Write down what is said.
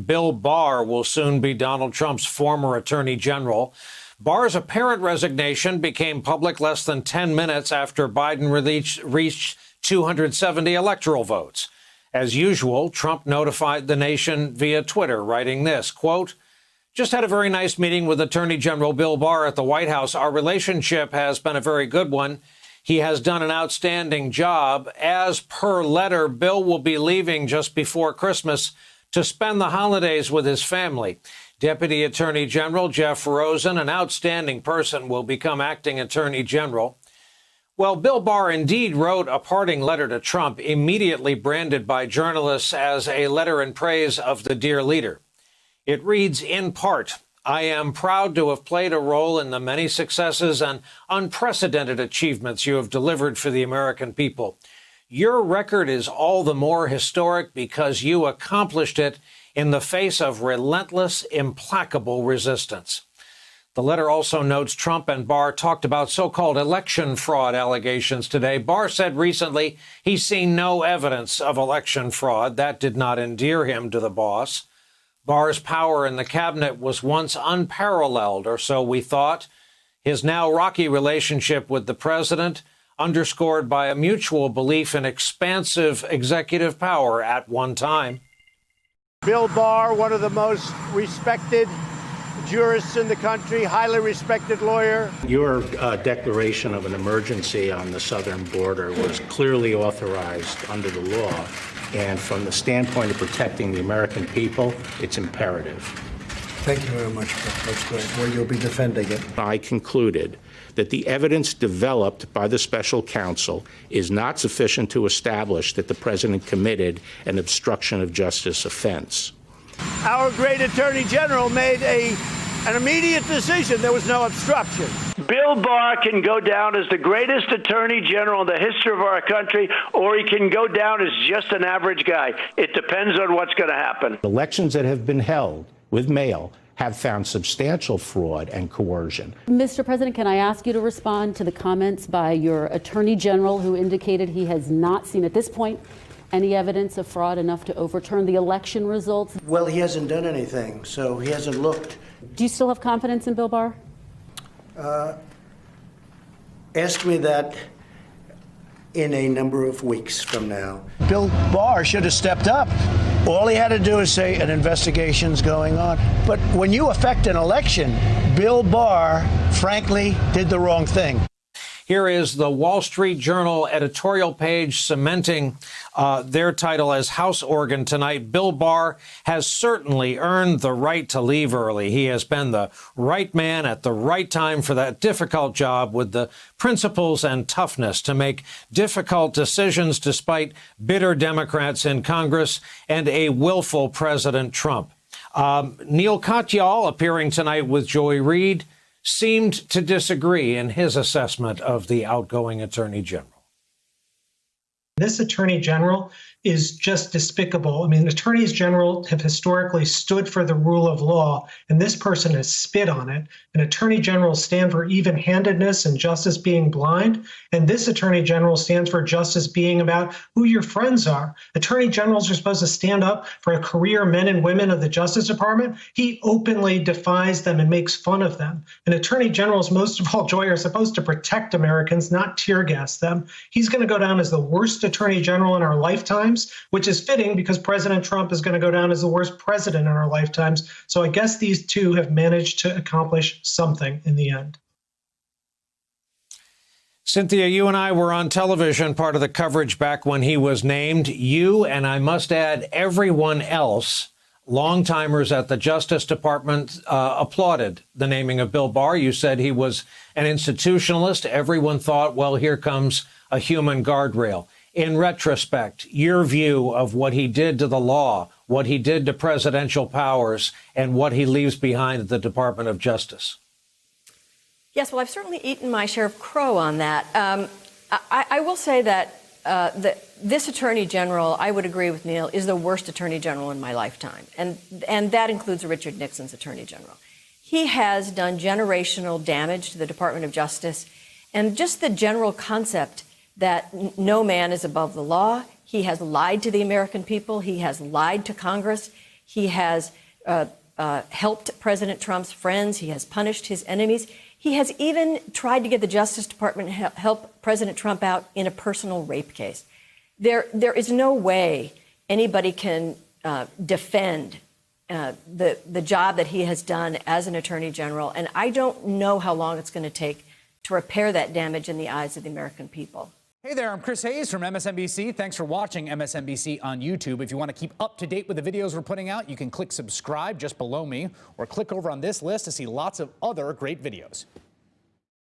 Bill Barr will soon be Donald Trump's former attorney general. Barr's apparent resignation became public less than 10 minutes after Biden reached 270 electoral votes. As usual, Trump notified the nation via Twitter, writing this, quote, "Just had a very nice meeting with Attorney General Bill Barr at the White House. Our relationship has been a very good one. He has done an outstanding job. As per letter, Bill will be leaving just before Christmas to spend the holidays with his family. Deputy Attorney General Jeff Rosen, an outstanding person, will become acting Attorney General." Well, Bill Barr indeed wrote a parting letter to Trump, immediately branded by journalists as a letter in praise of the dear leader. It reads, in part, "I am proud to have played a role in the many successes and unprecedented achievements you have delivered for the American people. Your record is all the more historic because you accomplished it in the face of relentless, implacable resistance." The letter also notes Trump and Barr talked about so-called election fraud allegations today. Barr said recently he's seen no evidence of election fraud. That did not endear him to the boss. Barr's power in the cabinet was once unparalleled, or so we thought. His now rocky relationship with the president, underscored by a mutual belief in expansive executive power at one time. Bill Barr, one of the most respected jurists in the country, highly respected lawyer. Your declaration of an emergency on the southern border was clearly authorized under the law. And from the standpoint of protecting the American people, it's imperative. Thank you very much. That's great. Well, you'll be defending it. I concluded that the evidence developed by the special counsel is not sufficient to establish that the president committed an obstruction of justice offense. Our great attorney general made an immediate decision. There was no obstruction. Bill Barr can go down as the greatest attorney general in the history of our country, or he can go down as just an average guy. It depends on what's going to happen. Elections that have been held with mail have found substantial fraud and coercion. Mr. President, can I ask you to respond to the comments by your attorney general, who indicated he has not seen at this point any evidence of fraud enough to overturn the election results? Well, he hasn't done anything, so he hasn't looked. Do you still have confidence in Bill Barr? Ask me that in a number of weeks from now. Bill Barr should have stepped up. All he had to do is say an investigation's going on. But when you affect an election, Bill Barr, frankly, did the wrong thing. Here is the Wall Street Journal editorial page cementing their title as House Organ tonight. Bill Barr has certainly earned the right to leave early. He has been the right man at the right time for that difficult job, with the principles and toughness to make difficult decisions despite bitter Democrats in Congress and a willful President Trump. Neil Katyal, appearing tonight with Joy Reid, seemed to disagree in his assessment of the outgoing attorney general. This attorney general is just despicable. I mean, attorneys general have historically stood for the rule of law, and this person has spit on it. And attorney generals stand for even-handedness and justice being blind, and this attorney general stands for justice being about who your friends are. Attorney generals are supposed to stand up for career men and women of the Justice Department. He openly defies them and makes fun of them. And attorney generals, most of all, Joy, are supposed to protect Americans, not tear gas them. He's going to go down as the worst attorney general in our lifetimes, which is fitting because President Trump is going to go down as the worst president in our lifetimes. So I guess these two have managed to accomplish something in the end. Cynthia, you and I were on television, part of the coverage back when he was named. You, and I must add everyone else, long-timers at the Justice Department, applauded the naming of Bill Barr. You said he was an institutionalist. Everyone thought, well, here comes a human guardrail. In retrospect, your view of what he did to the law, what he did to presidential powers, and what he leaves behind at the Department of Justice. Yes, well, I've certainly eaten my share of crow on that. I will say that this attorney general, I would agree with Neil, is the worst attorney general in my lifetime. And that includes Richard Nixon's attorney general. He has done generational damage to the Department of Justice, and just the general concept that no man is above the law. He has lied to the American people. He has lied to Congress. He has helped President Trump's friends. He has punished his enemies. He has even tried to get the Justice Department to help President Trump out in a personal rape case. There is no way anybody can defend the job that he has done as an attorney general. And I don't know how long it's going to take to repair that damage in the eyes of the American people. Hey there, I'm Chris Hayes from MSNBC. Thanks for watching MSNBC on YouTube. If you want to keep up to date with the videos we're putting out, you can click subscribe just below me or click over on this list to see lots of other great videos.